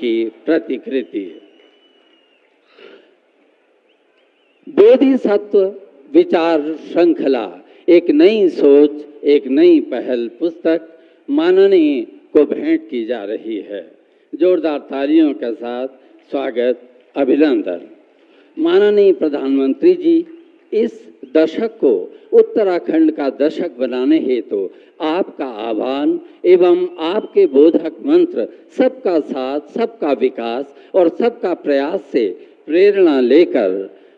की प्रतिकृति। बोधिसत्व विचार श्रृंखला एक नई सोच, एक नई पहल पुस्तक माननीय को भेंट की जा रही है। जोरदार तालियों के साथ स्वागत, अभिनंदन। माननीय प्रधानमंत्री जी, इस दशक को उत्तराखंड का दशक बनाने हेतु आपका आह्वान एवं आपके बोधक मंत्र सबका साथ, सबका विकास और सबका प्रयास से प्रेरणा लेकर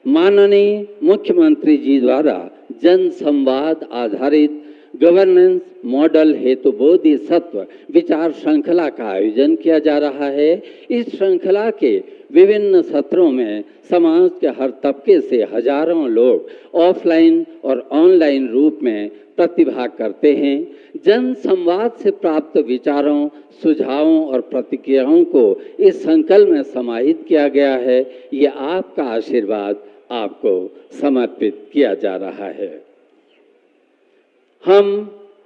माननीय मुख्यमंत्री जी द्वारा जन संवाद आधारित गवर्नेंस मॉडल हेतु बोधिसत्व विचार श्रृंखला का आयोजन किया जा रहा है। इस श्रृंखला के विभिन्न सत्रों में समाज के हर तबके से हजारों लोग ऑफलाइन और ऑनलाइन रूप में प्रतिभाग करते हैं। जन संवाद से प्राप्त विचारों, सुझावों और प्रतिक्रियाओं को इस संकल्प में समाहित किया गया है। ये आपका आशीर्वाद आपको समर्पित किया जा रहा है। हम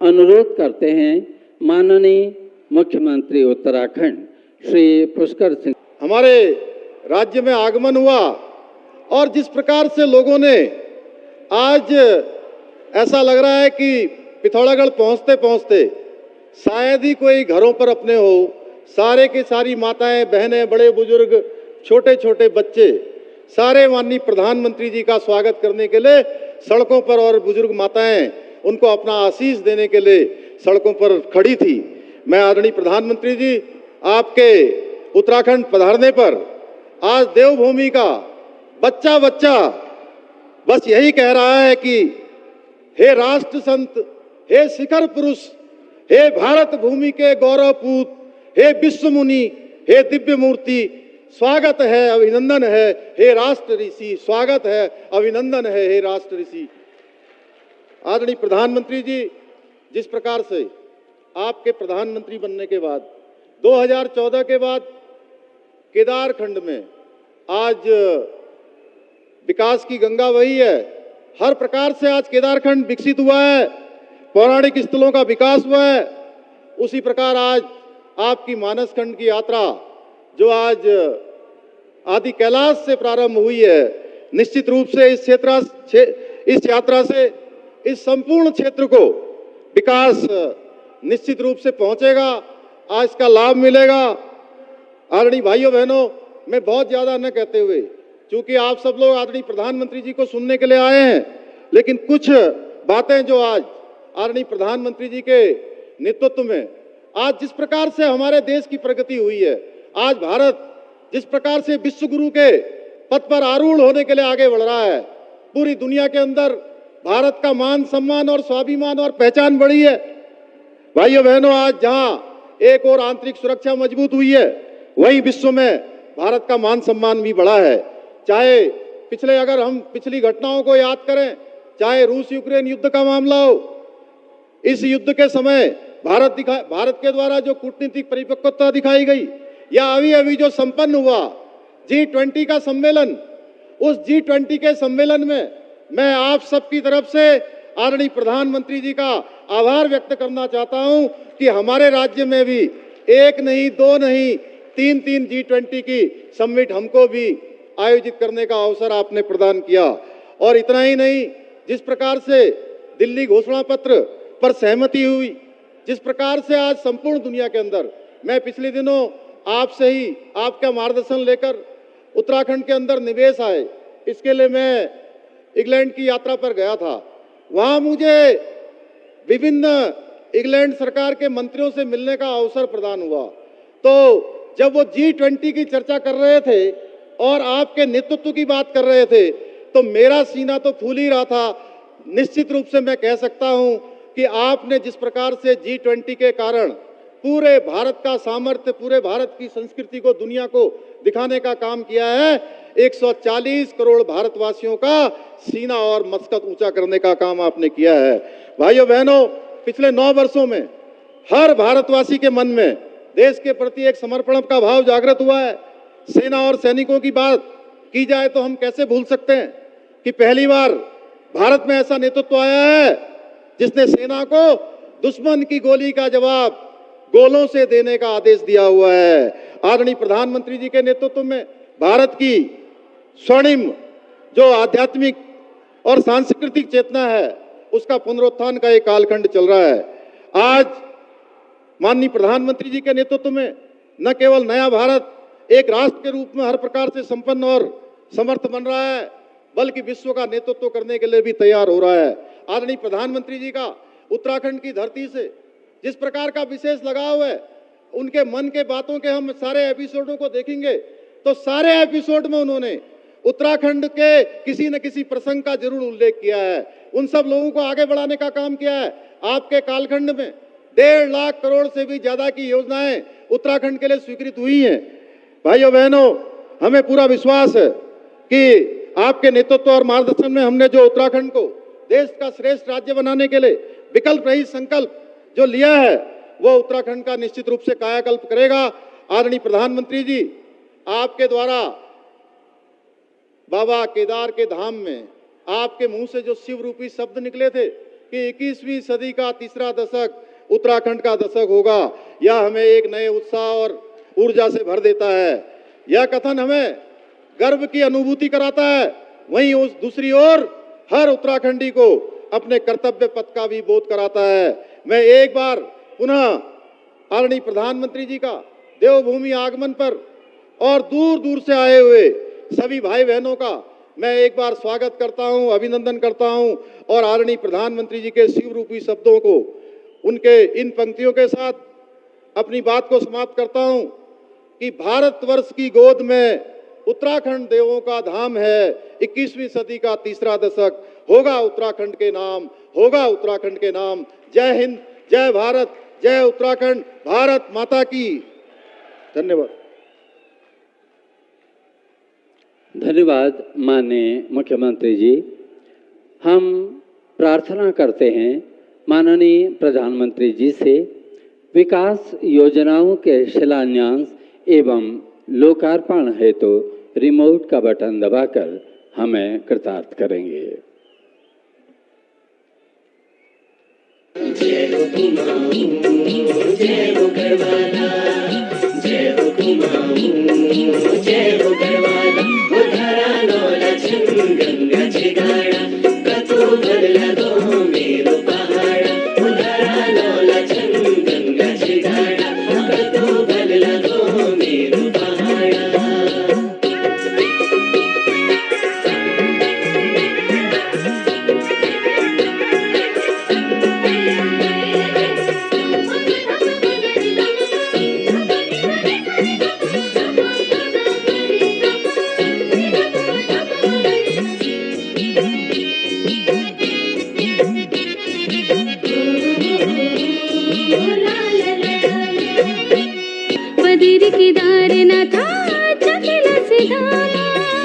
अनुरोध करते हैं माननीय मुख्यमंत्री उत्तराखंड श्री पुष्कर सिंह। हमारे राज्य में आगमन हुआ और जिस प्रकार से लोगों ने आज ऐसा लग रहा है कि पिथौरागढ़ पहुंचते पहुंचते शायद ही कोई घरों पर अपने हो, सारे के सारी माताएं, बहनें, बड़े बुजुर्ग, छोटे छोटे बच्चे सारे माननीय प्रधानमंत्री जी का स्वागत करने के लिए सड़कों पर, और बुजुर्ग माताएं उनको अपना आशीष देने के लिए सड़कों पर खड़ी थी। मैं आदरणीय प्रधानमंत्री जी, आपके उत्तराखंड पधारने पर आज देवभूमि का बच्चा बच्चा बस यही कह रहा है कि हे राष्ट्र संत, हे शिखर पुरुष, हे भारत भूमि के गौरवपूत, हे विश्व मुनि, हे दिव्य मूर्ति, स्वागत है, अभिनंदन है हे राष्ट्र ऋषि, स्वागत है, अभिनंदन है हे राष्ट्र ऋषि। आदरणीय प्रधानमंत्री जी, जिस प्रकार से आपके प्रधानमंत्री बनने के बाद 2014 के बाद केदारखंड में आज विकास की गंगा बही है, हर प्रकार से आज केदारखंड विकसित हुआ है, पौराणिक स्थलों का विकास हुआ है, उसी प्रकार आज आपकी मानस खंड की यात्रा जो आज आदि कैलाश से प्रारंभ हुई है, निश्चित रूप से इस यात्रा से इस संपूर्ण क्षेत्र को विकास निश्चित रूप से पहुंचेगा, आज का लाभ मिलेगा। आदरणीय भाइयों बहनों, मैं बहुत ज्यादा न कहते हुए, क्योंकि आप सब लोग आदरणीय प्रधानमंत्री जी को सुनने के लिए आए हैं, लेकिन कुछ बातें जो आज आदरणीय प्रधानमंत्री जी के नेतृत्व में आज जिस प्रकार से हमारे देश की प्रगति हुई है, आज भारत जिस प्रकार से विश्व गुरु के पद पर आरूढ़ होने के लिए आगे बढ़ रहा है, पूरी दुनिया के अंदर भारत का मान सम्मान और स्वाभिमान और पहचान बढ़ी है। भाइयों बहनों, आज जहां एक और आंतरिक सुरक्षा मजबूत हुई है, वहीं विश्व में भारत का मान सम्मान भी बढ़ा है। चाहे अगर हम पिछली घटनाओं को याद करें, चाहे रूस यूक्रेन युद्ध का मामला हो, इस युद्ध के समय भारत के द्वारा जो कूटनीतिक परिपक्वता दिखाई गई, या अभी अभी जो संपन्न हुआ G20 का सम्मेलन, उस G20 के सम्मेलन में मैं आप सबकी तरफ से आदरणीय प्रधानमंत्री जी का आभार व्यक्त करना चाहता हूं कि हमारे राज्य में भी एक नहीं, दो नहीं, तीन G20 की समिट हमको भी आयोजित करने का अवसर आपने प्रदान किया। और इतना ही नहीं, जिस प्रकार से दिल्ली घोषणा पत्र पर सहमति हुई, जिस प्रकार से आज संपूर्ण दुनिया के अंदर, मैं पिछले दिनों आपसे ही आपका मार्गदर्शन लेकर उत्तराखंड के अंदर निवेश आए, इसके लिए मैं इंग्लैंड की यात्रा पर गया था। वहां मुझे विभिन्न इंग्लैंड सरकार के मंत्रियों से मिलने का अवसर प्रदान हुआ। तो जब वो G20 की चर्चा कर रहे थे और आपके नेतृत्व की बात कर रहे थे, तो मेरा सीना तो फूल ही रहा था। निश्चित रूप से मैं कह सकता हूं कि आपने जिस प्रकार से G20 के कारण पूरे भारत का सामर्थ्य, पूरे भारत की संस्कृति को दुनिया को दिखाने का काम किया है, 140 करोड़ भारतवासियों का सीना और मस्तक ऊंचा करने का काम आपने किया है। भाइयों बहनों, पिछले 9 वर्षों में हर भारतवासी के मन में देश के प्रति एक समर्पण का भाव जागृत हुआ है। सेना और सैनिकों की बात की जाए तो हम कैसे भूल सकते हैं कि पहली बार भारत में ऐसा नेतृत्व आया है जिसने सेना को दुश्मन की गोली का जवाब गोलों से देने का आदेश दिया हुआ है। आदरणीय प्रधानमंत्री जी के नेतृत्व में भारत की स्वर्णिम जो आध्यात्मिक और सांस्कृतिक चेतना है उसका पुनरुत्थान का एक कालखंड चल रहा है। आज माननीय प्रधानमंत्री जी के नेतृत्व में न केवल नया भारत एक राष्ट्र के रूप में हर प्रकार से संपन्न और समर्थ बन रहा है, बल्कि विश्व का नेतृत्व करने के लिए भी तैयार हो रहा है। आदरणीय प्रधानमंत्री जी का उत्तराखंड की धरती से जिस प्रकार का विशेष लगाव है, उनके मन के बातों के हम सारे एपिसोडों को देखेंगे तो सारे एपिसोड में उन्होंने उत्तराखंड के किसी न किसी प्रसंग का जरूर उल्लेख किया है, उन सब लोगों को आगे बढ़ाने का काम किया है। आपके कालखंड में 1.5 लाख करोड़ से भी ज्यादा की योजनाएं उत्तराखंड के लिए स्वीकृत हुई हैं। भाइयों बहनों, हमें पूरा विश्वास है कि आपके नेतृत्व और मार्गदर्शन में हमने जो उत्तराखंड को देश का श्रेष्ठ राज्य बनाने के लिए विकल्प रहित संकल्प जो लिया है वो उत्तराखंड का निश्चित रूप से कायाकल्प करेगा। आदरणीय प्रधानमंत्री जी, आपके द्वारा बाबा केदार के धाम में आपके मुंह से जो शिव रूपी शब्द निकले थे कि 21वीं सदी का तीसरा दशक उत्तराखंड का दशक होगा, यह हमें एक नए उत्साह और ऊर्जा से भर देता है। यह कथन हमें गर्व की अनुभूति कराता है, वहीं उस दूसरी ओर हर उत्तराखंडी को अपने कर्तव्य पथ का भी बोध कराता है। मैं एक बार पुनः आदरणीय प्रधानमंत्री जी का देवभूमि आगमन पर और दूर दूर से आए हुए सभी भाई बहनों का मैं एक बार स्वागत करता हूं, अभिनंदन करता हूं और आदरणीय प्रधानमंत्री जी के शिव रूपी शब्दों को उनके इन पंक्तियों के साथ अपनी बात को समाप्त करता हूं कि भारतवर्ष की गोद में उत्तराखंड देवों का धाम है, 21वीं सदी का तीसरा दशक होगा उत्तराखंड के नाम, होगा उत्तराखंड के नाम। जय हिंद, जय भारत, जय उत्तराखंड, भारत माता की। धन्यवाद। धन्यवाद माननीय मुख्यमंत्री जी। हम प्रार्थना करते हैं माननीय प्रधानमंत्री जी से विकास योजनाओं के शिलान्यास एवं लोकार्पण हेतु रिमोट का बटन दबाकर हमें कृतार्थ करेंगे। जय हो कुमाऊं, जय हो गढ़वाला, जय हो कुमाऊं, जय हो गढ़वाला, वो धरा लोला छन गंगा छिगाड़ा, कतो भरला दो मेरो पहाड़ा, वो धरा लोला छन गंगा छिगाड़ा, कतो भरला दो मेरो पहाड़ा।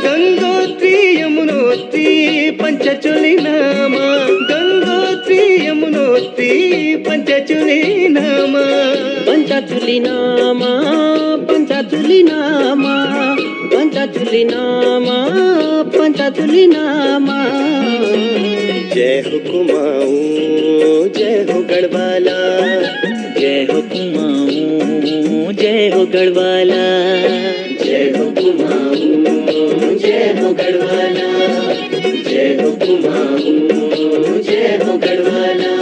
गंगोत्री यमुनोत्री पंचचूली नामा, गंगोत्री यमुनोत्री पंचचूली नामा, पंचचूली नामा, पंचचूली नामा, पंचचूली नामा, पंचचूली नामा। जय हो कुमाऊं, जय हो गढ़वाला, जय हो कुमाऊं, जय हो गढ़वाला, जय हो कुमाऊं, जय हो गढ़वाला, जय हो कुमाऊं, जय हो गढ़वाला।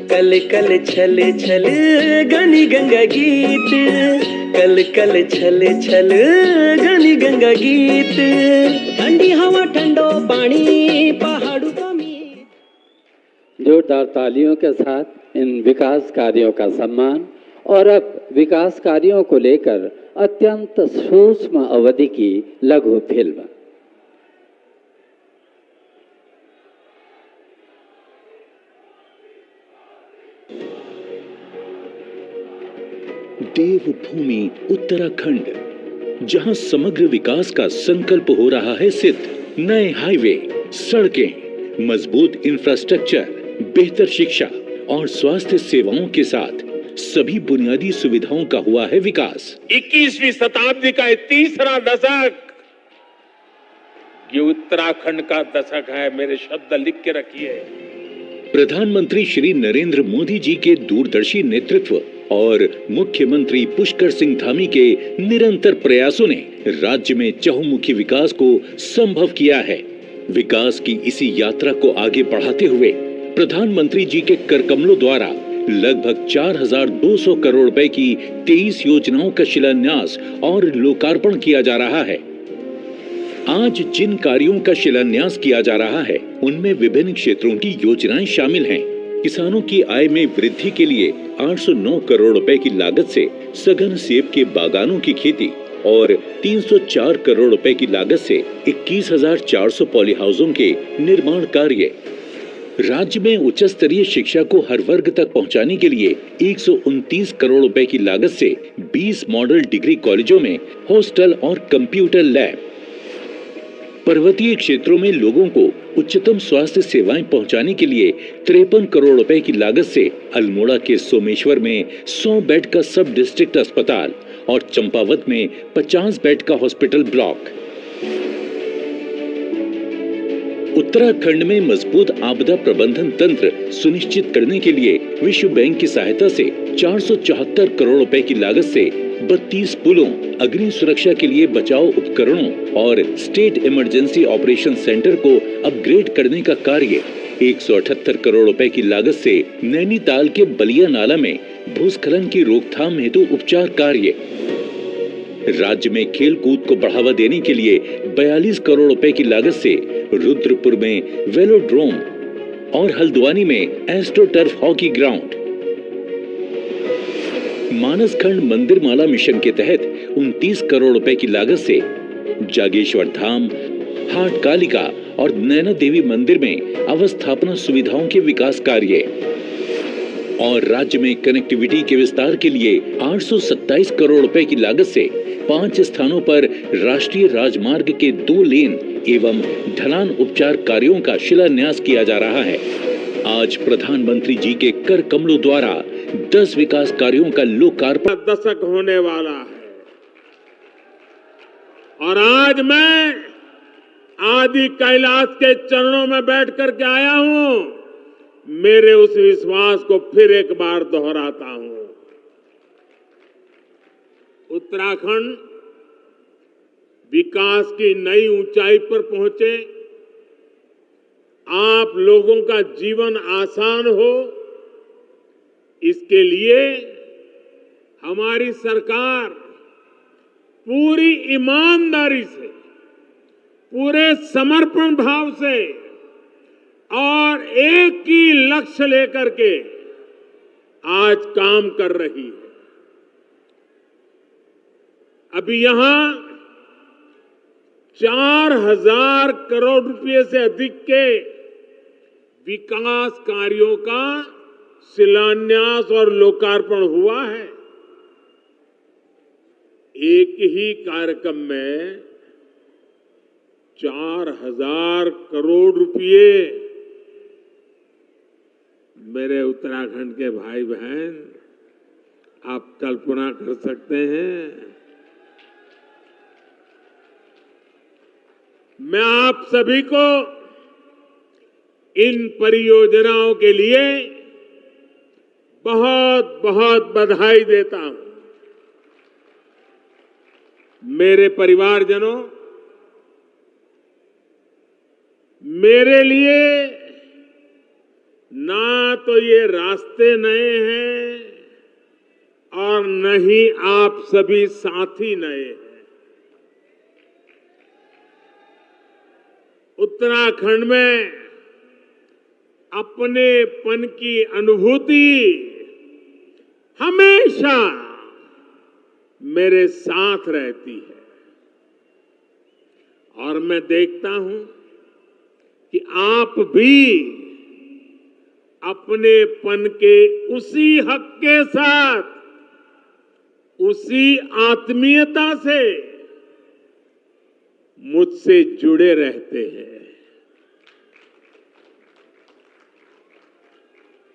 कल कल छल छल गनी गंगा गीत, कल कल छल छल गनी गंगा गीत, ठंडी हवा ठंडो पानी पहाड़ों का मीत। जोरदार तालियों के साथ इन विकास कार्यों का सम्मान। और अब विकास कार्यों को लेकर अत्यंत सूक्ष्म अवधि की लघु फिल्म। देवभूमि उत्तराखंड, जहां समग्र विकास का संकल्प हो रहा है सिद्ध। नए हाईवे, सड़कें, मजबूत इंफ्रास्ट्रक्चर, बेहतर शिक्षा और स्वास्थ्य सेवाओं के साथ सभी बुनियादी सुविधाओं का हुआ है विकास। 21वीं शताब्दी का ये तीसरा दशक ये उत्तराखंड का दशक है। मेरे शब्द लिख के रखिए। प्रधानमंत्री श्री नरेंद्र मोदी जी के दूरदर्शी नेतृत्व और मुख्यमंत्री पुष्कर सिंह धामी के निरंतर प्रयासों ने राज्य में चहुमुखी विकास को संभव किया है। विकास की इसी यात्रा को आगे बढ़ाते हुए प्रधानमंत्री जी के कर कमलों द्वारा लगभग 4,200 करोड़ रुपए की 23 योजनाओं का शिलान्यास और लोकार्पण किया जा रहा है। आज जिन कार्यों का शिलान्यास किया जा रहा है उनमें विभिन्न क्षेत्रों की योजनाएं शामिल हैं। किसानों की आय में वृद्धि के लिए 809 करोड़ रुपए की लागत से सघन सेब के बागानों की खेती और 304 करोड़ रुपए की लागत से 21,400 पॉली हाउसों के निर्माण कार्य। राज्य में उच्च स्तरीय शिक्षा को हर वर्ग तक पहुंचाने के लिए 129 करोड़ रुपए की लागत से 20 मॉडल डिग्री कॉलेजों में हॉस्टल और कंप्यूटर लैब। पर्वतीय क्षेत्रों में लोगों को उच्चतम स्वास्थ्य सेवाएं पहुंचाने के लिए 53 करोड़ रुपए की लागत से अल्मोड़ा के सोमेश्वर में 100 बेड का सब डिस्ट्रिक्ट अस्पताल और चंपावत में 50 बेड का हॉस्पिटल ब्लॉक। उत्तराखंड में मजबूत आपदा प्रबंधन तंत्र सुनिश्चित करने के लिए विश्व बैंक की सहायता से 474 करोड़ रुपए की लागत से 32 पुलों, अग्नि सुरक्षा के लिए बचाव उपकरणों और स्टेट इमरजेंसी ऑपरेशन सेंटर को अपग्रेड करने का कार्य। 178 करोड़ रुपए की लागत से नैनीताल के बलिया नाला में भूस्खलन की रोकथाम हेतु उपचार कार्य। राज्य में खेल कूद को बढ़ावा देने के लिए 42 करोड़ रुपए की लागत से रुद्रपुर में वेलोड्रोम और हल्द्वानी में एस्ट्रोटर्फ हॉकी ग्राउंड। मानसखंड मंदिर माला मिशन के तहत 29 करोड़ रुपए की लागत से जागेश्वर धाम, हाट कालिका और नैना देवी मंदिर में अवस्थापना सुविधाओं के विकास कार्य। और राज्य में कनेक्टिविटी के विस्तार के लिए 827 करोड़ रुपए की लागत से 5 स्थानों पर राष्ट्रीय राजमार्ग के 2 लेन एवं ढलान उपचार कार्यों का शिलान्यास किया जा रहा है। आज प्रधानमंत्री जी के कर कमलों द्वारा 10 विकास कार्यों का लोकार्पण दशक होने वाला है और आज मैं आदि कैलाश के चरणों में बैठ करके आया हूं। मेरे उस विश्वास को फिर एक बार दोहराता हूं। उत्तराखंड विकास की नई ऊंचाई पर पहुंचे, आप लोगों का जीवन आसान हो, इसके लिए हमारी सरकार पूरी ईमानदारी से, पूरे समर्पण भाव से और एक ही लक्ष्य लेकर के आज काम कर रही है। अभी यहां 4,000 करोड़ रुपए से अधिक के विकास कार्यों का शिलान्यास और लोकार्पण हुआ है। एक ही कार्यक्रम में 4,000 करोड़ रुपए। मेरे उत्तराखंड के भाई बहन, आप कल्पना कर सकते हैं। मैं आप सभी को इन परियोजनाओं के लिए बहुत बहुत बधाई देता हूं। मेरे परिवारजनों, मेरे लिए ना तो ये रास्ते नए हैं और न ही आप सभी साथी नए हैं। उत्तराखंड में अपनेपन की अनुभूति हमेशा मेरे साथ रहती है और मैं देखता हूं कि आप भी अपनेपन के उसी हक के साथ, उसी आत्मीयता से मुझसे जुड़े रहते हैं।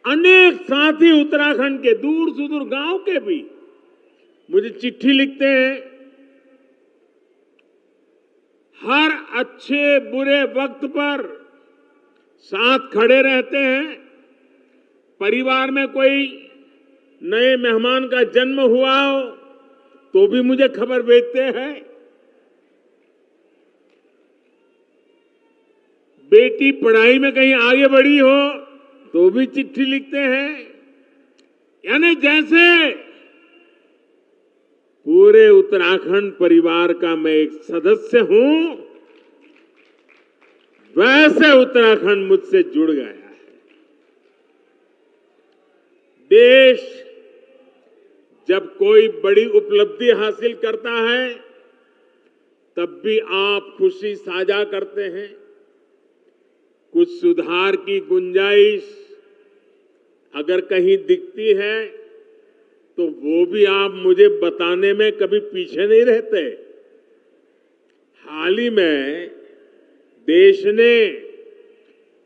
अनेक साथी उत्तराखंड के दूर सुदूर गांव के भी मुझे चिट्ठी लिखते हैं। हर अच्छे बुरे वक्त पर साथ खड़े रहते हैं। परिवार में कोई नए मेहमान का जन्म हुआ हो तो भी मुझे खबर भेजते हैं। बेटी पढ़ाई में कहीं आगे बढ़ी हो तो भी चिट्ठी लिखते हैं। यानी जैसे पूरे उत्तराखंड परिवार का मैं एक सदस्य हूं, वैसे उत्तराखंड मुझसे जुड़ गया है। देश जब कोई बड़ी उपलब्धि हासिल करता है तब भी आप खुशी साझा करते हैं। कुछ सुधार की गुंजाइश अगर कहीं दिखती है तो वो भी आप मुझे बताने में कभी पीछे नहीं रहते। हाल ही में देश ने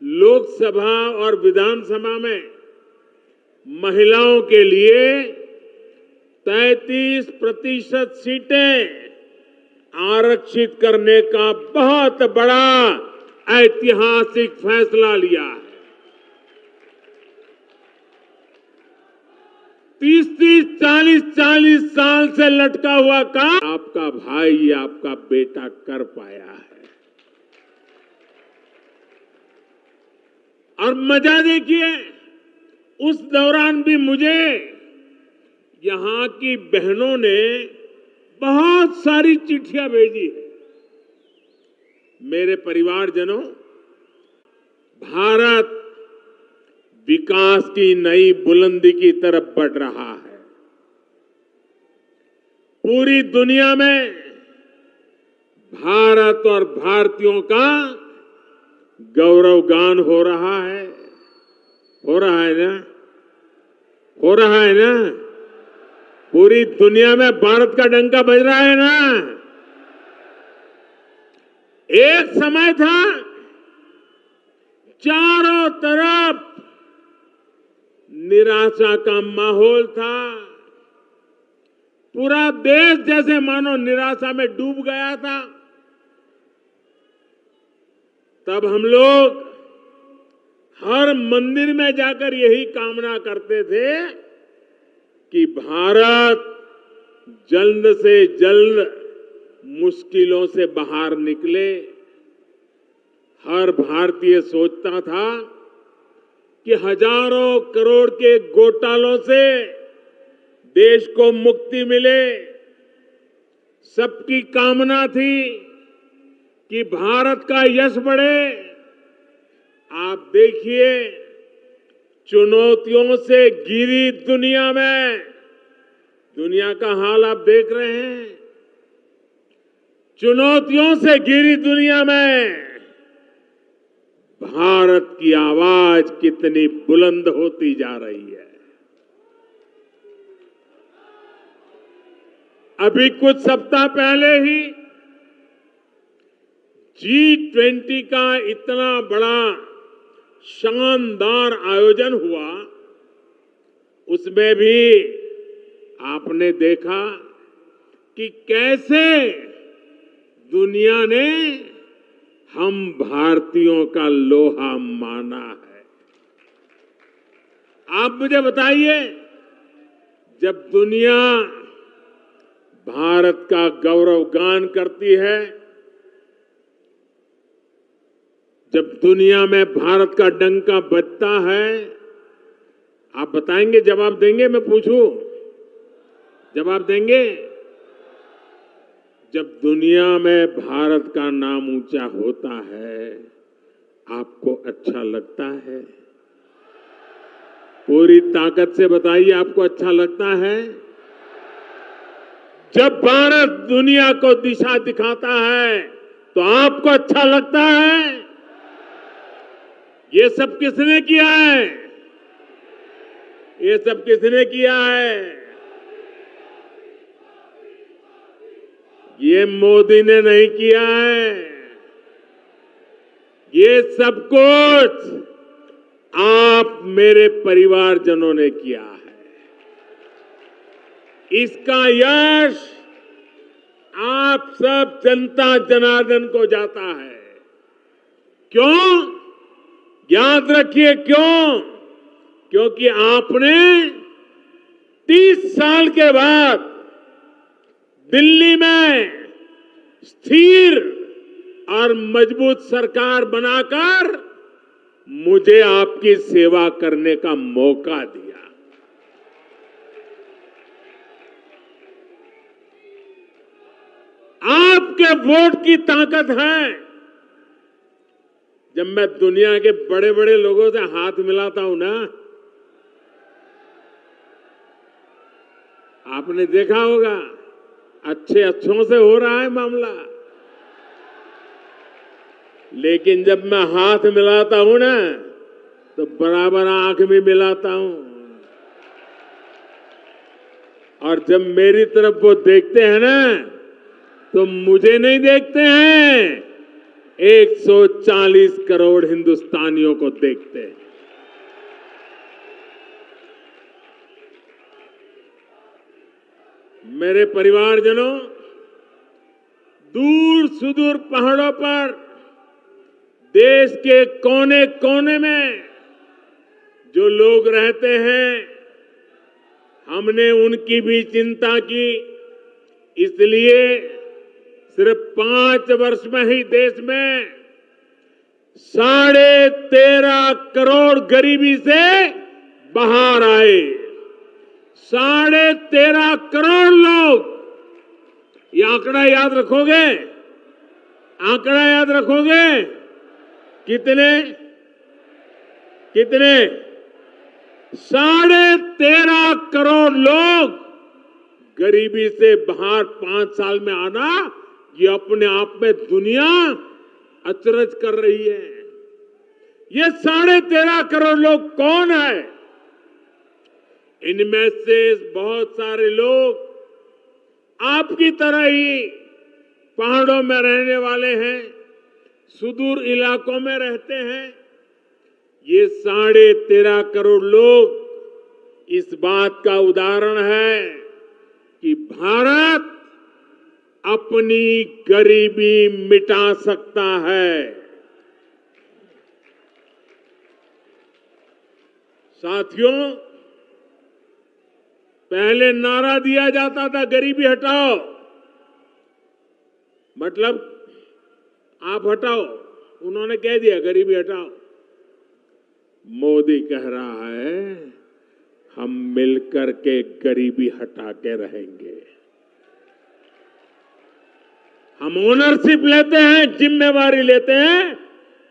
लोकसभा और विधानसभा में महिलाओं के लिए 33% सीटें आरक्षित करने का बहुत बड़ा ऐतिहासिक फैसला लिया है। 30-40 साल से लटका हुआ काम आपका भाई, आपका बेटा कर पाया है। और मजा देखिए, उस दौरान भी मुझे यहां की बहनों ने बहुत सारी चिट्ठियां भेजी है। मेरे परिवारजनों, भारत विकास की नई बुलंदी की तरफ बढ़ रहा है। पूरी दुनिया में भारत और भारतीयों का गौरवगान हो रहा है। हो रहा है ना? हो रहा है ना? पूरी दुनिया में भारत का डंका बज रहा है ना? एक समय था चारों तरफ निराशा का माहौल था। पूरा देश जैसे मानो निराशा में डूब गया था। तब हम लोग हर मंदिर में जाकर यही कामना करते थे कि भारत जल्द से जल्द मुश्किलों से बाहर निकले। हर भारतीय सोचता था कि हजारों करोड़ के घोटालों से देश को मुक्ति मिले। सबकी कामना थी कि भारत का यश बढ़े। आप देखिए, चुनौतियों से घिरी दुनिया में, दुनिया का हाल आप देख रहे हैं। चुनौतियों से घिरी दुनिया में भारत की आवाज कितनी बुलंद होती जा रही है। अभी कुछ सप्ताह पहले ही G20 का इतना बड़ा शानदार आयोजन हुआ। उसमें भी आपने देखा कि कैसे दुनिया ने हम भारतीयों का लोहा माना है। आप मुझे बताइए, जब दुनिया भारत का गौरवगान करती है, जब दुनिया में भारत का डंका बजता है, आप बताएंगे, जवाब देंगे? मैं पूछूं, जवाब देंगे? जब दुनिया में भारत का नाम ऊंचा होता है, आपको अच्छा लगता है? पूरी ताकत से बताइए, आपको अच्छा लगता है? जब भारत दुनिया को दिशा दिखाता है तो आपको अच्छा लगता है? ये सब किसने किया है? ये सब किसने किया है? ये मोदी ने नहीं किया है। ये सब कुछ आप मेरे परिवारजनों ने किया है। इसका यश आप सब जनता जनार्दन को जाता है। क्यों? याद रखिए क्यों? क्योंकि आपने 30 साल के बाद दिल्ली में स्थिर और मजबूत सरकार बनाकर मुझे आपकी सेवा करने का मौका दिया। आपके वोट की ताकत है। जब मैं दुनिया के बड़े बड़े लोगों से हाथ मिलाता हूं ना, आपने देखा होगा अच्छों से हो रहा है मामला। लेकिन जब मैं हाथ मिलाता हूं ना, तो बराबर आंख भी मिलाता हूं। और जब मेरी तरफ वो देखते हैं ना, तो मुझे नहीं देखते हैं, 140 करोड़ हिंदुस्तानियों को देखते हैं। मेरे परिवारजनों, दूर सुदूर पहाड़ों पर देश के कोने कोने में जो लोग रहते हैं, हमने उनकी भी चिंता की। इसलिए सिर्फ 5 वर्ष में ही देश में 13.5 करोड़ गरीबी से बाहर आए। 13.5 करोड़ लोग। ये आंकड़ा याद रखोगे? आंकड़ा याद रखोगे? कितने? 13.5 करोड़ लोग गरीबी से बाहर 5 साल में आना, ये अपने आप में दुनिया अचरज कर रही है। ये 13.5 करोड़ लोग कौन है? इनमें से बहुत सारे लोग आपकी तरह ही पहाड़ों में रहने वाले हैं, सुदूर इलाकों में रहते हैं। ये 13.5 करोड़ लोग इस बात का उदाहरण है कि भारत अपनी गरीबी मिटा सकता है। साथियों, पहले नारा दिया जाता था गरीबी हटाओ, मतलब आप हटाओ। उन्होंने कह दिया गरीबी हटाओ। मोदी कह रहा है हम मिलकर के गरीबी हटा के रहेंगे। हम ओनरशिप लेते हैं, जिम्मेवारी लेते हैं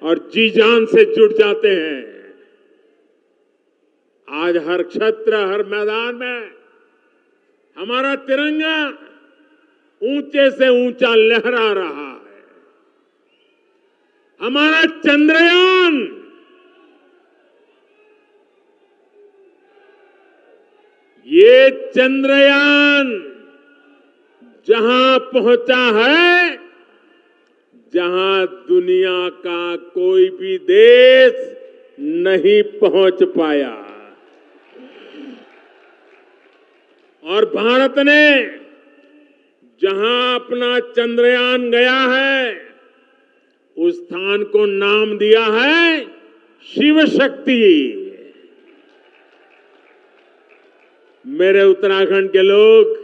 और जी जान से जुट जाते हैं। आज हर क्षेत्र, हर मैदान में हमारा तिरंगा ऊंचे से ऊंचा लहरा रहा है। हमारा चंद्रयान ये चंद्रयान जहां पहुंचा है, जहां दुनिया का कोई भी देश नहीं पहुंच पाया। और भारत ने जहां अपना चंद्रयान गया है, उस स्थान को नाम दिया है शिव शक्ति। मेरे उत्तराखंड के लोग,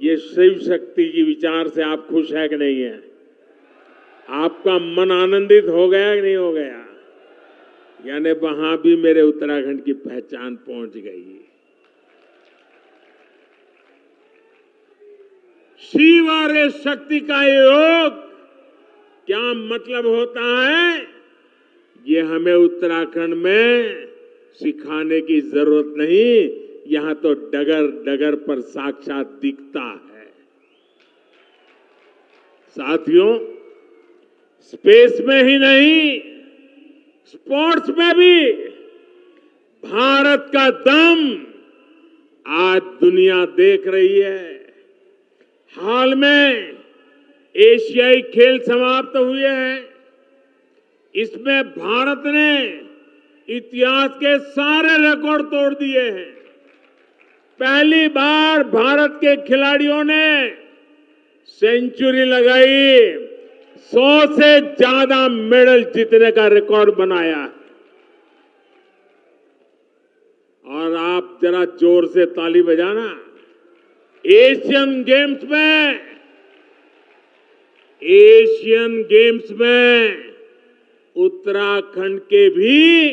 ये शिव शक्ति की विचार से आप खुश है कि नहीं है? आपका मन आनंदित हो गया कि नहीं हो गया? यानी वहां भी मेरे उत्तराखंड की पहचान पहुंच गई। शिव और इस शक्ति का योग क्या मतलब होता है, ये हमें उत्तराखंड में सिखाने की जरूरत नहीं, यहां तो डगर डगर पर साक्षात दिखता है। साथियों, स्पेस में ही नहीं, स्पोर्ट्स में भी भारत का दम आज दुनिया देख रही है। हाल में एशियाई खेल समाप्त हुए हैं। इसमें भारत ने इतिहास के सारे रिकॉर्ड तोड़ दिए हैं। पहली बार भारत के खिलाड़ियों ने सेंचुरी लगाई, 100 से ज्यादा मेडल जीतने का रिकॉर्ड बनाया। और आप जरा जोर से ताली बजाना। एशियन गेम्स में उत्तराखंड के भी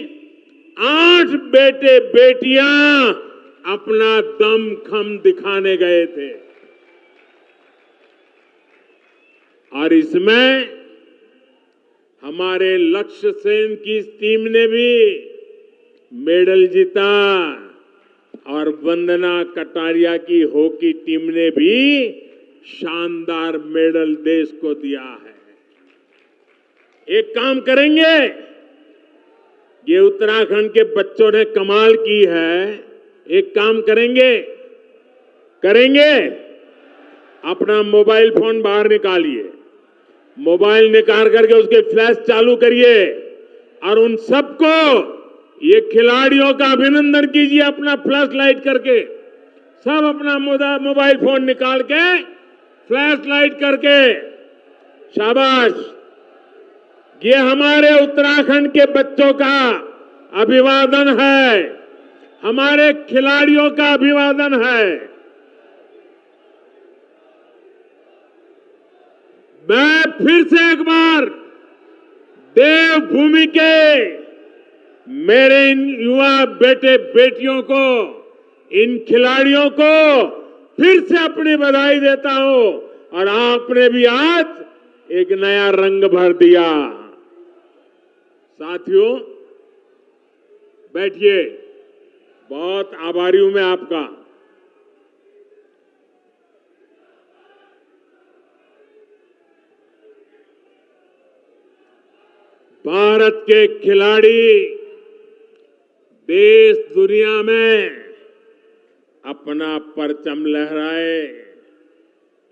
8 बेटे बेटियां अपना दमखम दिखाने गए थे। और इसमें हमारे लक्ष्य सेन की टीम ने भी मेडल जीता और वंदना कटारिया की हॉकी टीम ने भी शानदार मेडल देश को दिया है। एक काम करेंगे, ये उत्तराखंड के बच्चों ने कमाल की है। एक काम करेंगे अपना मोबाइल फोन बाहर निकालिए, मोबाइल निकाल करके उसके फ्लैश चालू करिए और उन सबको, ये खिलाड़ियों का अभिनंदन कीजिए अपना फ्लैश लाइट करके। सब अपना मोबाइल फोन निकाल के फ्लैश लाइट करके, शाबाश। ये हमारे उत्तराखंड के बच्चों का अभिवादन है, हमारे खिलाड़ियों का अभिवादन है। मैं फिर से एक बार देवभूमि के मेरे इन युवा बेटे बेटियों को, इन खिलाड़ियों को फिर से अपनी बधाई देता हूं। और आपने भी आज एक नया रंग भर दिया। साथियों, बैठिए, बहुत आभारी हूं मैं आपका। भारत के खिलाड़ी देश दुनिया में अपना परचम लहराए,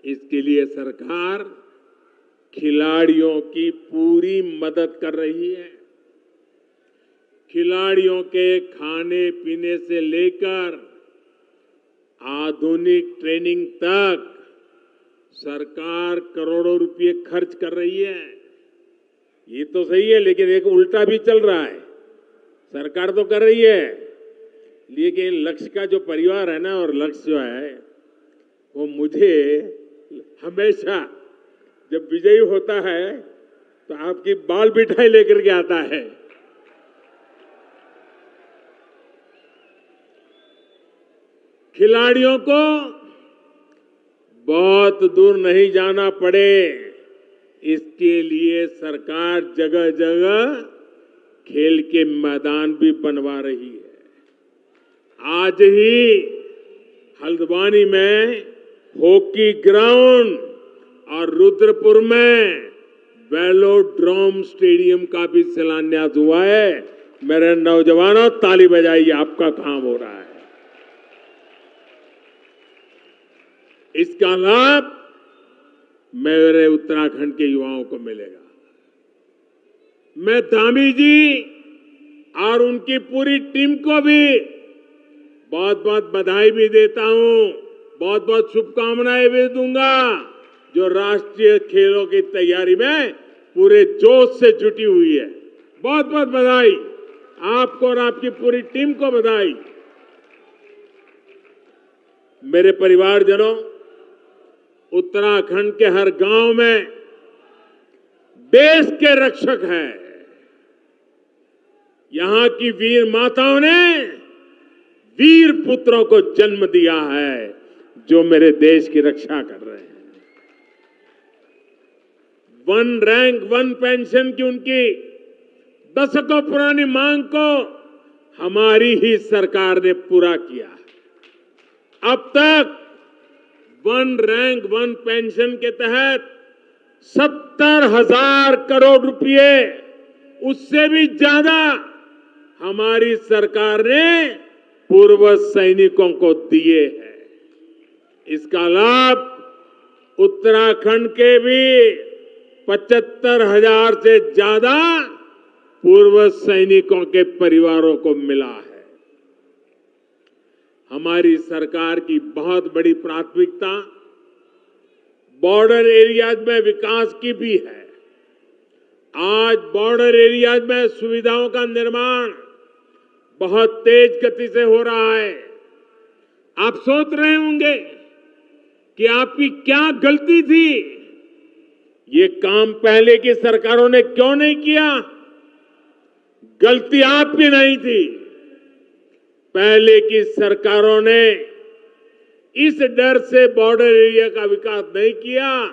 इसके लिए सरकार खिलाड़ियों की पूरी मदद कर रही है। खिलाड़ियों के खाने पीने से लेकर आधुनिक ट्रेनिंग तक सरकार करोड़ों रुपए खर्च कर रही है। ये तो सही है, लेकिन एक उल्टा भी चल रहा है। सरकार तो कर रही है, लेकिन लक्ष्य का जो परिवार है ना, और लक्ष्य जो है वो मुझे हमेशा जब विजयी होता है तो आपकी बाल मिठाई लेकर के आता है। खिलाड़ियों को बहुत दूर नहीं जाना पड़े, इसके लिए सरकार जगह जगह खेल के मैदान भी बनवा रही है। आज ही हल्द्वानी में हॉकी ग्राउंड और रुद्रपुर में वेलोड्रोम स्टेडियम का भी शिलान्यास हुआ है। मेरे नौजवानों, ताली बजाइए, आपका काम हो रहा है। इसका लाभ मेरे उत्तराखंड के युवाओं को मिलेगा। मैं धामी जी और उनकी पूरी टीम को भी बहुत बहुत बधाई भी देता हूं, बहुत बहुत शुभकामनाएं भी दूंगा, जो राष्ट्रीय खेलों की तैयारी में पूरे जोश से जुटी हुई है। बहुत बहुत बधाई आपको और आपकी पूरी टीम को बधाई। मेरे परिवारजनों, उत्तराखंड के हर गांव में देश के रक्षक हैं। यहां की वीर माताओं ने वीर पुत्रों को जन्म दिया है, जो मेरे देश की रक्षा कर रहे हैं। 1 रैंक 1 पेंशन की उनकी दशकों पुरानी मांग को हमारी ही सरकार ने पूरा किया। अब तक 1 रैंक 1 पेंशन के तहत 70,000 करोड़ रुपए, उससे भी ज्यादा हमारी सरकार ने पूर्व सैनिकों को दिए हैं। इसका लाभ उत्तराखंड के भी 75,000 से ज्यादा पूर्व सैनिकों के परिवारों को मिला है। हमारी सरकार की बहुत बड़ी प्राथमिकता बॉर्डर एरियाज में विकास की भी है। आज बॉर्डर एरियाज में सुविधाओं का निर्माण बहुत तेज गति से हो रहा है। आप सोच रहे होंगे कि आपकी क्या गलती थी, ये काम पहले की सरकारों ने क्यों नहीं किया। गलती आपकी नहीं थी। पहले की सरकारों ने इस डर से बॉर्डर एरिया का विकास नहीं किया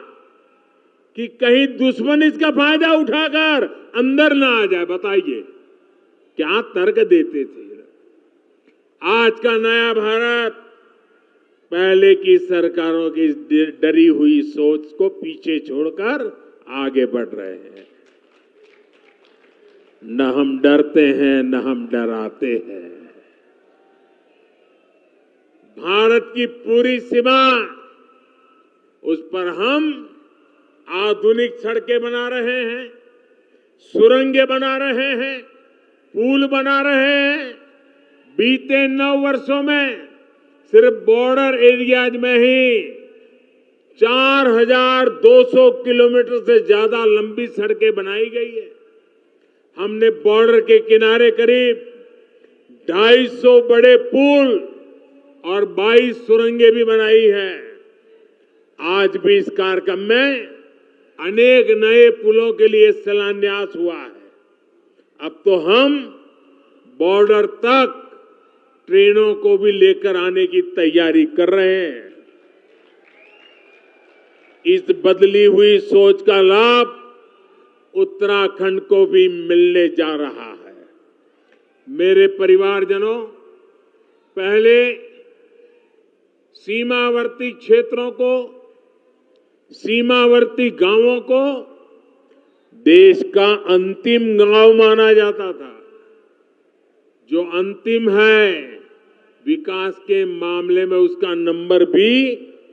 कि कहीं दुश्मन इसका फायदा उठाकर अंदर ना आ जाए। बताइए क्या तर्क देते थे। आज का नया भारत पहले की सरकारों की डरी हुई सोच को पीछे छोड़कर आगे बढ़ रहे हैं। न हम डरते हैं न हम डराते हैं। भारत की पूरी सीमा, उस पर हम आधुनिक सड़कें बना रहे हैं, सुरंगें बना रहे हैं, पुल बना रहे हैं। बीते 9 वर्षों में सिर्फ बॉर्डर एरियाज में ही 4200 किलोमीटर से ज्यादा लंबी सड़कें बनाई गई है। हमने बॉर्डर के किनारे करीब 250 बड़े पुल और 22 सुरंगें भी बनाई है। आज भी इस कार्यक्रम में अनेक नए पुलों के लिए शिलान्यास हुआ है। अब तो हम बॉर्डर तक ट्रेनों को भी लेकर आने की तैयारी कर रहे हैं। इस बदली हुई सोच का लाभ उत्तराखंड को भी मिलने जा रहा है। मेरे परिवारजनों, पहले सीमावर्ती क्षेत्रों को, सीमावर्ती गांवों को देश का अंतिम गांव माना जाता था। जो अंतिम है, विकास के मामले में उसका नंबर भी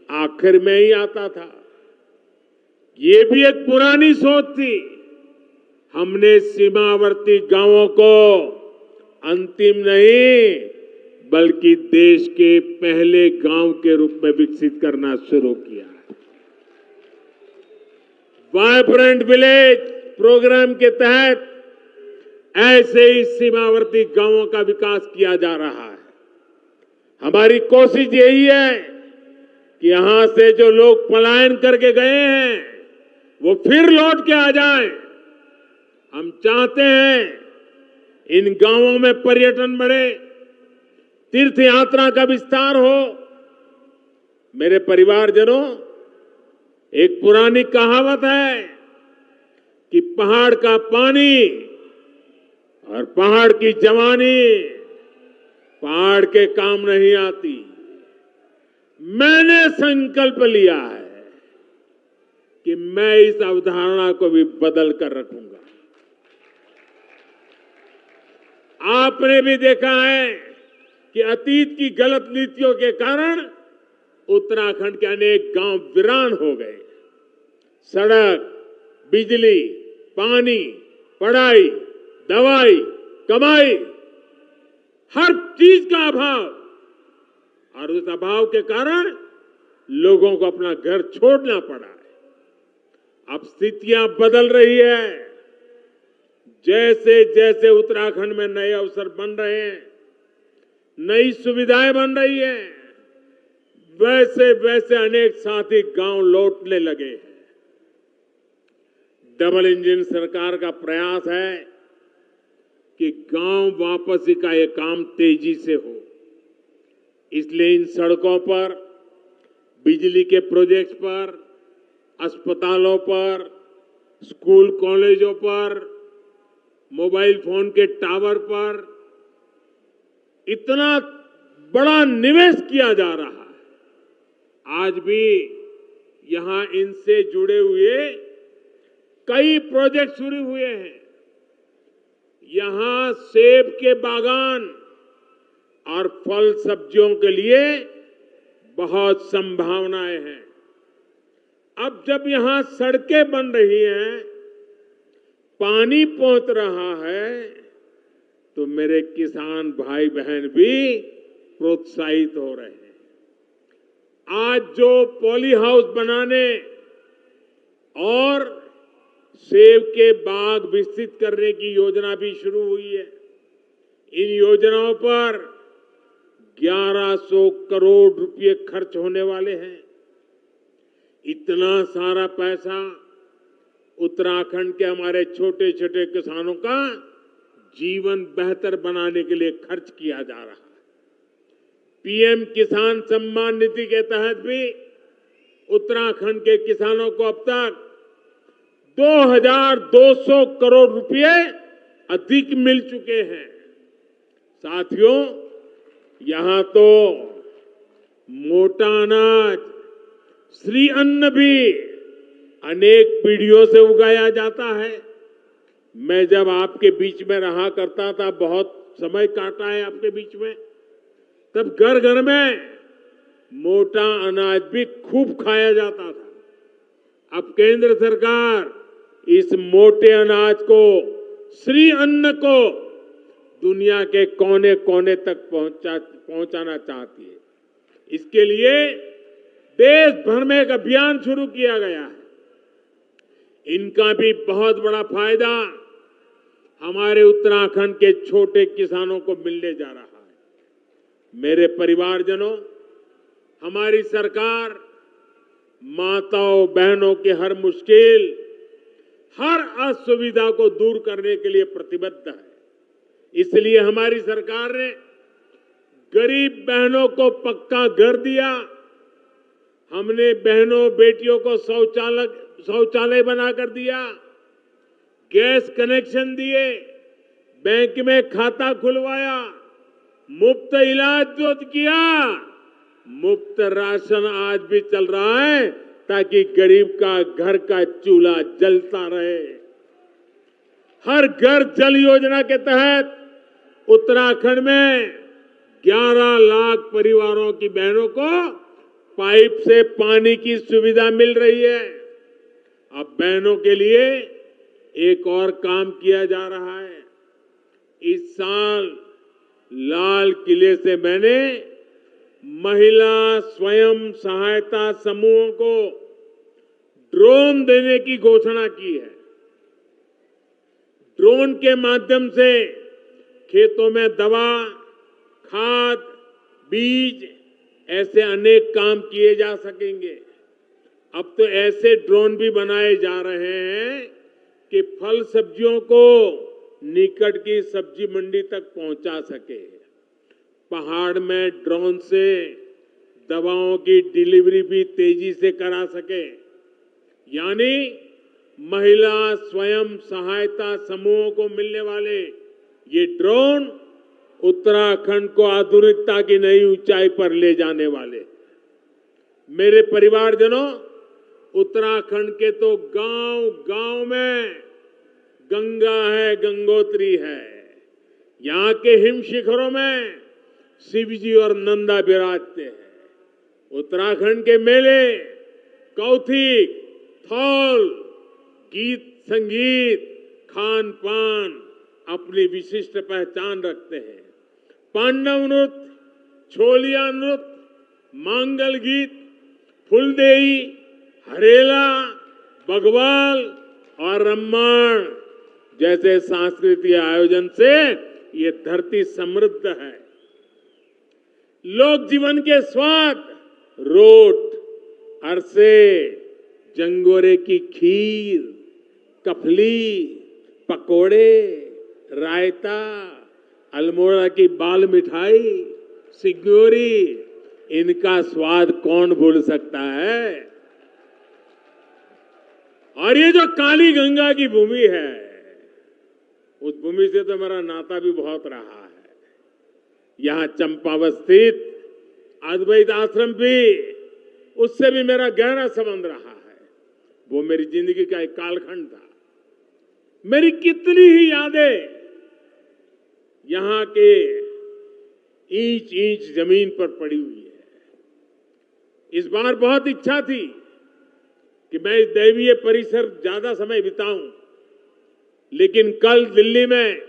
आखिर में ही आता था। ये भी एक पुरानी सोच थी। हमने सीमावर्ती गांवों को अंतिम नहीं बल्कि देश के पहले गांव के रूप में विकसित करना शुरू किया है। वाइब्रेंट विलेज प्रोग्राम के तहत ऐसे ही सीमावर्ती गांवों का विकास किया जा रहा है। हमारी कोशिश यही है कि यहां से जो लोग पलायन करके गए हैं वो फिर लौट के आ जाएं। हम चाहते हैं इन गांवों में पर्यटन बढ़े, तीर्थ यात्रा का विस्तार हो। मेरे परिवारजनों, एक पुरानी कहावत है कि पहाड़ का पानी और पहाड़ की जवानी पहाड़ के काम नहीं आती। मैंने संकल्प लिया है कि मैं इस अवधारणा को भी बदल कर रखूंगा। आपने भी देखा है कि अतीत की गलत नीतियों के कारण उत्तराखंड के अनेक गांव वीरान हो गए। सड़क, बिजली, पानी, पढ़ाई, दवाई, कमाई, हर चीज का अभाव, और उस अभाव के कारण लोगों को अपना घर छोड़ना पड़ा है। अब स्थितियां बदल रही है। जैसे जैसे उत्तराखंड में नए अवसर बन रहे हैं, नई सुविधाएं बन रही हैं, वैसे वैसे अनेक साथी गांव लौटने लगे हैं। डबल इंजन सरकार का प्रयास है कि गांव वापसी का यह काम तेजी से हो। इसलिए इन सड़कों पर, बिजली के प्रोजेक्ट्स पर, अस्पतालों पर, स्कूल कॉलेजों पर, मोबाइल फोन के टावर पर इतना बड़ा निवेश किया जा रहा है। आज भी यहां इनसे जुड़े हुए कई प्रोजेक्ट शुरू हुए हैं। यहां सेब के बागान और फल सब्जियों के लिए बहुत संभावनाएं हैं। अब जब यहां सड़कें बन रही हैं, पानी पहुंच रहा है तो मेरे किसान भाई बहन भी प्रोत्साहित हो रहे हैं। आज जो पॉली हाउस बनाने और सेब के बाग विकसित करने की योजना भी शुरू हुई है। इन योजनाओं पर 1100 करोड़ रुपए खर्च होने वाले हैं। इतना सारा पैसा उत्तराखंड के हमारे छोटे छोटे किसानों का जीवन बेहतर बनाने के लिए खर्च किया जा रहा है। पीएम किसान सम्मान निधि के तहत भी उत्तराखंड के किसानों को अब तक 2200 करोड़ रुपए अधिक मिल चुके हैं। साथियों, यहां तो मोटा अनाज, श्री अन्न भी अनेक पीढ़ियों से उगाया जाता है। मैं जब आपके बीच में रहा करता था, बहुत समय काटा है आपके बीच में, तब घर घर में मोटा अनाज भी खूब खाया जाता था। अब केंद्र सरकार इस मोटे अनाज को, श्री अन्न को दुनिया के कोने कोने तक पहुंचाना चाहती है। इसके लिए देश भर में एक अभियान शुरू किया गया है। इनका भी बहुत बड़ा फायदा हमारे उत्तराखंड के छोटे किसानों को मिलने जा रहा है। मेरे परिवारजनों, हमारी सरकार माताओं बहनों की हर मुश्किल, हर असुविधा को दूर करने के लिए प्रतिबद्ध है। इसलिए हमारी सरकार ने गरीब बहनों को पक्का घर दिया। हमने बहनों बेटियों को शौचालय बनाकर दिया, गैस कनेक्शन दिए, बैंक में खाता खुलवाया, मुफ्त इलाज जो किया, मुफ्त राशन आज भी चल रहा है ताकि गरीब का घर का चूल्हा जलता रहे। हर घर जल योजना के तहत उत्तराखंड में 11 लाख परिवारों की बहनों को पाइप से पानी की सुविधा मिल रही है। अब बहनों के लिए एक और काम किया जा रहा है। इस साल लाल किले से मैंने महिला स्वयं सहायता समूहों को ड्रोन देने की घोषणा की है। ड्रोन के माध्यम से खेतों में दवा, खाद, बीज, ऐसे अनेक काम किए जा सकेंगे। अब तो ऐसे ड्रोन भी बनाए जा रहे हैं कि फल सब्जियों को निकट की सब्जी मंडी तक पहुंचा सके। पहाड़ में ड्रोन से दवाओं की डिलीवरी भी तेजी से करा सके। यानी महिला स्वयं सहायता समूहों को मिलने वाले ये ड्रोन उत्तराखंड को आधुनिकता की नई ऊंचाई पर ले जाने वाले। मेरे परिवारजनों, उत्तराखंड के तो गांव गांव में गंगा है, गंगोत्री है। यहां के हिम शिखरों में शिवजी और नंदा विराजते हैं। उत्तराखंड के मेले, कौथिक, थौल, गीत संगीत, खान पान अपनी विशिष्ट पहचान रखते हैं। पांडव नृत्य, छोलिया नृत्य, मांगल गीत, फुलदेई, हरेला, बगवाल और रम्माण जैसे सांस्कृतिक आयोजन से ये धरती समृद्ध है। लोक जीवन के स्वाद, रोट, अरसे, जंगोरे की खीर, कफली, पकोड़े, रायता, अल्मोड़ा की बाल मिठाई, सिग्योरी, इनका स्वाद कौन भूल सकता है। और ये जो काली गंगा की भूमि है, उस भूमि से तो मेरा नाता भी बहुत रहा है। यहां चंपावत स्थित अद्वैत आश्रम भी, उससे भी मेरा गहरा संबंध रहा है। वो मेरी जिंदगी का एक कालखंड था। मेरी कितनी ही यादें यहां के इंच इंच जमीन पर पड़ी हुई है। इस बार बहुत इच्छा थी कि मैं इस दैवीय परिसर ज्यादा समय बिताऊं, लेकिन कल दिल्ली में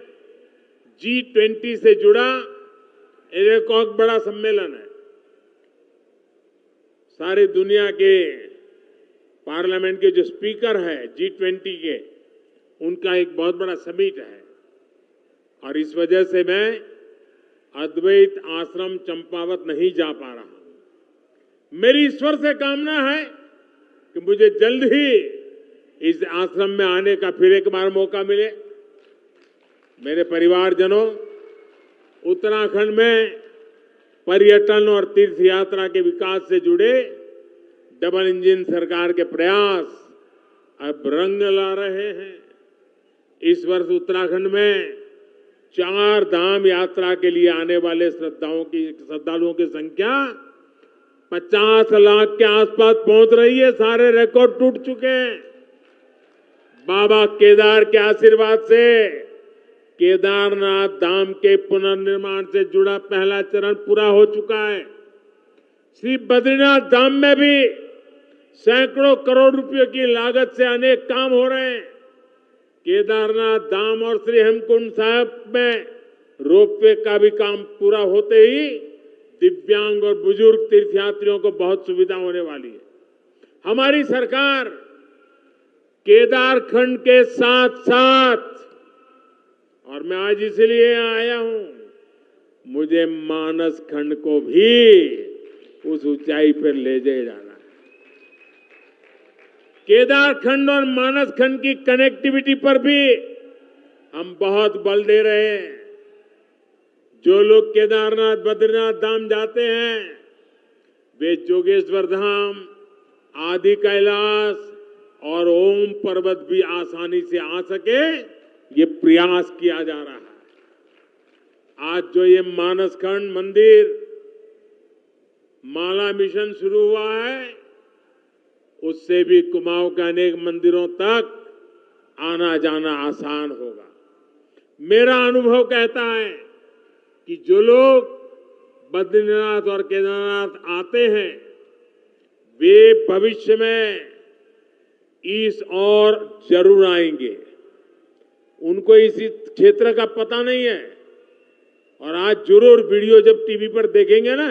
G20 से जुड़ा एक और बड़ा सम्मेलन है। सारी दुनिया के पार्लियामेंट के जो स्पीकर हैं G20 के, उनका एक बहुत बड़ा समिट है और इस वजह से मैं अद्वैत आश्रम चंपावत नहीं जा पा रहा हूं। मेरी ईश्वर से कामना है कि मुझे जल्द ही इस आश्रम में आने का फिर एक बार मौका मिले। मेरे परिवारजनों, उत्तराखंड में पर्यटन और तीर्थ यात्रा के विकास से जुड़े डबल इंजन सरकार के प्रयास अब रंग ला रहे हैं। इस वर्ष उत्तराखंड में 4 धाम यात्रा के लिए आने वाले श्रद्धालुओं की संख्या 50 लाख के आसपास पहुंच रही है। सारे रिकॉर्ड टूट चुके हैं। बाबा केदार के आशीर्वाद से केदारनाथ धाम के पुनर्निर्माण से जुड़ा पहला चरण पूरा हो चुका है। श्री बद्रीनाथ धाम में भी सैकड़ों करोड़ रुपयों की लागत से अनेक काम हो रहे हैं। केदारनाथ धाम और श्री हेमकुंड साहिब में रोपवे का भी काम पूरा होते ही दिव्यांग और बुजुर्ग तीर्थयात्रियों को बहुत सुविधा होने वाली है। हमारी सरकार केदारखंड के साथ साथ, और मैं आज इसलिए आया हूं, मुझे मानस खंड को भी उस ऊंचाई पर ले जाना है। केदारखंड और मानस खंड की कनेक्टिविटी पर भी हम बहुत बल दे रहे हैं। जो लोग केदारनाथ बद्रीनाथ धाम जाते हैं वे जोगेश्वर धाम, आदि कैलाश और ओम पर्वत भी आसानी से आ सके, ये प्रयास किया जा रहा है। आज जो ये मानस खंड मंदिर माला मिशन शुरू हुआ है, उससे भी कुमाऊं के अनेक मंदिरों तक आना जाना आसान होगा। मेरा अनुभव कहता है कि जो लोग बद्रीनाथ और केदारनाथ आते हैं वे भविष्य में इस और जरूर आएंगे। उनको इसी क्षेत्र का पता नहीं है और आज जरूर वीडियो जब टीवी पर देखेंगे ना,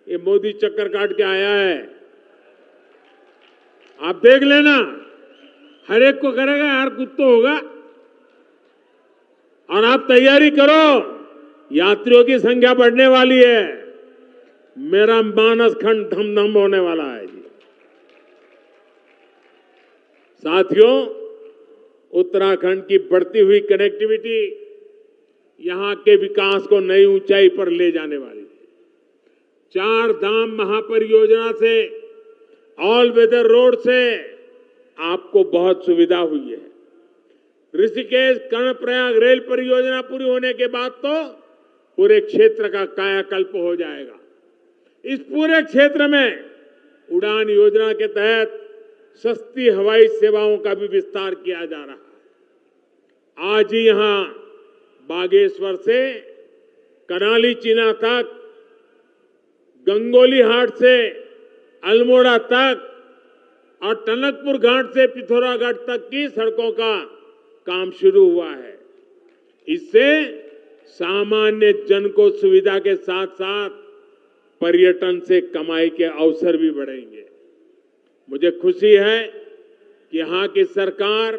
ये मोदी चक्कर काट के आया है, आप देख लेना, हर एक को करेगा यार कुछ तो होगा। और आप तैयारी करो, यात्रियों की संख्या बढ़ने वाली है। मेरा मानस खंड धम धम होने वाला है जी। साथियों, उत्तराखंड की बढ़ती हुई कनेक्टिविटी यहां के विकास को नई ऊंचाई पर ले जाने वाली है। 4 धाम महापरियोजना से, ऑल वेदर रोड से आपको बहुत सुविधा हुई है। ऋषिकेश कर्णप्रयाग रेल परियोजना पूरी होने के बाद तो पूरे क्षेत्र का कायाकल्प हो जाएगा। इस पूरे क्षेत्र में उड़ान योजना के तहत सस्ती हवाई सेवाओं का भी विस्तार किया जा रहा है। आज ही यहां बागेश्वर से करनाली चीना तक, गंगोली हाट से अल्मोड़ा तक और टनकपुर घाट से पिथौरागढ़ तक की सड़कों का काम शुरू हुआ है। इससे सामान्य जन को सुविधा के साथ साथ पर्यटन से कमाई के अवसर भी बढ़ेंगे। मुझे खुशी है कि यहां की सरकार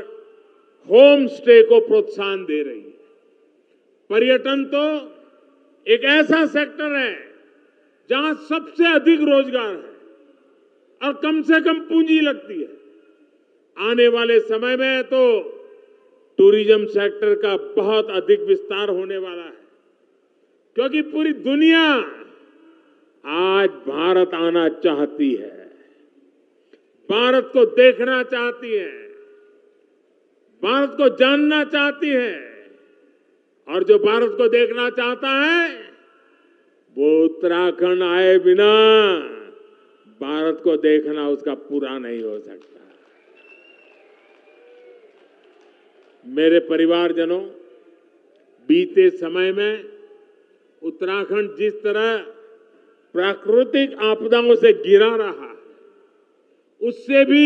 होम स्टे को प्रोत्साहन दे रही है। पर्यटन तो एक ऐसा सेक्टर है जहां सबसे अधिक रोजगार है और कम से कम पूंजी लगती है। आने वाले समय में तो टूरिज्म सेक्टर का बहुत अधिक विस्तार होने वाला है, क्योंकि पूरी दुनिया आज भारत आना चाहती है, भारत को देखना चाहती है, भारत को जानना चाहती है। और जो भारत को देखना चाहता है वो उत्तराखंड आए बिना भारत को देखना उसका पूरा नहीं हो सकता। मेरे परिवारजनों, बीते समय में उत्तराखंड जिस तरह प्राकृतिक आपदाओं से घिरा रहा, उससे भी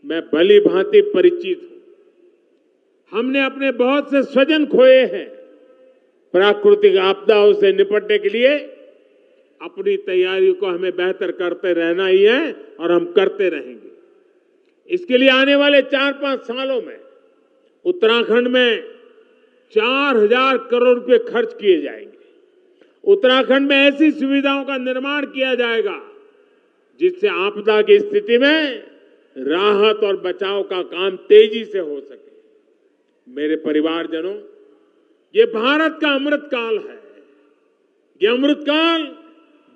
मैं भली भांति परिचित हूं। हमने अपने बहुत से स्वजन खोए हैं। प्राकृतिक आपदाओं से निपटने के लिए अपनी तैयारी को हमें बेहतर करते रहना ही है और हम करते रहेंगे। इसके लिए आने वाले 4-5 सालों में उत्तराखंड में 4000 करोड़ रुपए खर्च किए जाएंगे। उत्तराखंड में ऐसी सुविधाओं का निर्माण किया जाएगा जिससे आपदा की स्थिति में राहत और बचाव का काम तेजी से हो सके। मेरे परिवारजनों, ये भारत का अमृत काल है। ये अमृत काल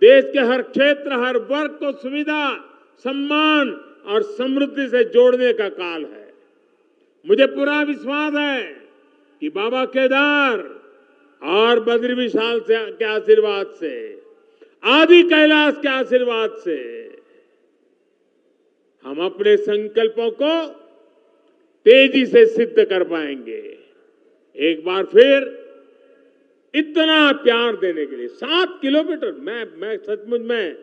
देश के हर क्षेत्र, हर वर्ग को सुविधा, सम्मान और समृद्धि से जोड़ने का काल है। मुझे पूरा विश्वास है कि बाबा केदार और बद्री विशाल के आशीर्वाद से, आदि कैलाश के आशीर्वाद से हम अपने संकल्पों को तेजी से सिद्ध कर पाएंगे। एक बार फिर इतना प्यार देने के लिए 7 किलोमीटर, मैं सचमुच में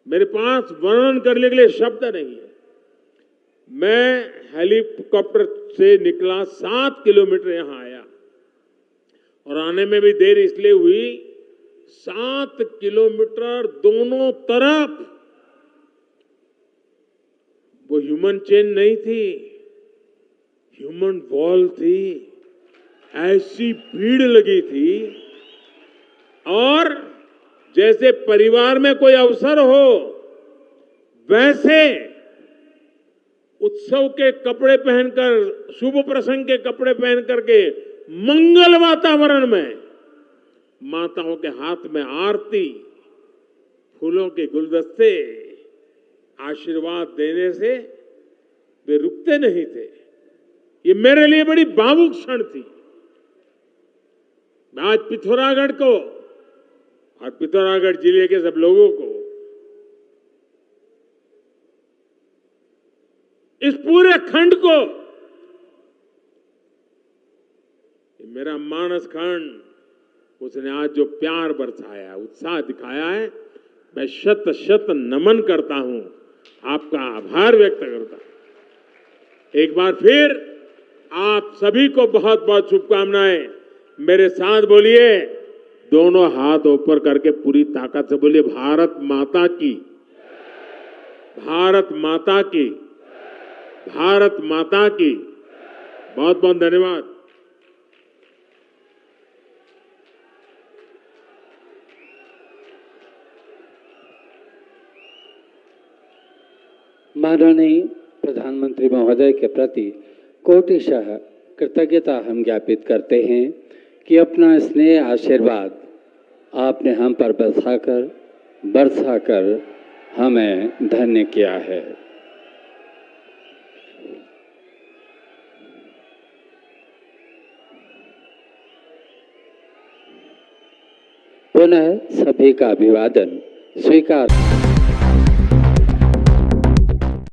मेरे पास वर्णन करने के लिए शब्द नहीं है। मैं हेलीकॉप्टर से निकला, 7 किलोमीटर यहां आया और आने में भी देर इसलिए हुई, 7 किलोमीटर दोनों तरफ वो ह्यूमन चेन नहीं थी, ह्यूमन वॉल थी। ऐसी भीड़ लगी थी और जैसे परिवार में कोई अवसर हो वैसे उत्सव के कपड़े पहनकर, शुभ प्रसंग के कपड़े पहन करके मंगल वातावरण में माताओं के हाथ में आरती, फूलों के गुलदस्ते आशीर्वाद देने से वे रुकते नहीं थे। ये मेरे लिए बड़ी भावुक क्षण थी। मैं आज पिथौरागढ़ को और पिथौरागढ़ जिले के सब लोगों को, इस पूरे खंड को, मेरा मानस खंड, उसने आज जो प्यार बरसाया, उत्साह दिखाया है, मैं शत शत नमन करता हूं, आपका आभार व्यक्त करता हूं। एक बार फिर आप सभी को बहुत बहुत शुभकामनाएं। मेरे साथ बोलिए, दोनों हाथ ऊपर करके पूरी ताकत से बोलिए, भारत माता की, भारत माता की, भारत माता की। बहुत बहुत धन्यवाद। माननीय प्रधानमंत्री महोदय के प्रति कोटिशः कृतज्ञता हम ज्ञापित करते हैं कि अपना स्नेह आशीर्वाद आपने हम पर बरसाकर हमें धन्य किया है। पुनः सभी का अभिवादन स्वीकार।